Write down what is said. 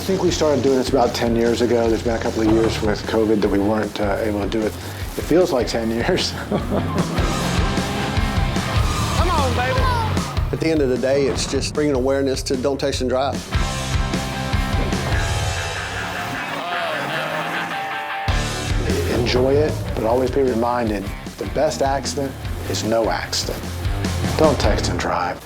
think we started doing this about 10 years ago. There's been a couple of years with COVID that we weren't able to do it. It feels like 10 years. Come on, baby. At the end of the day, it's just bringing awareness to don't taste and drive. Enjoy it, but always be reminded the best accident is no accident. Don't text and drive.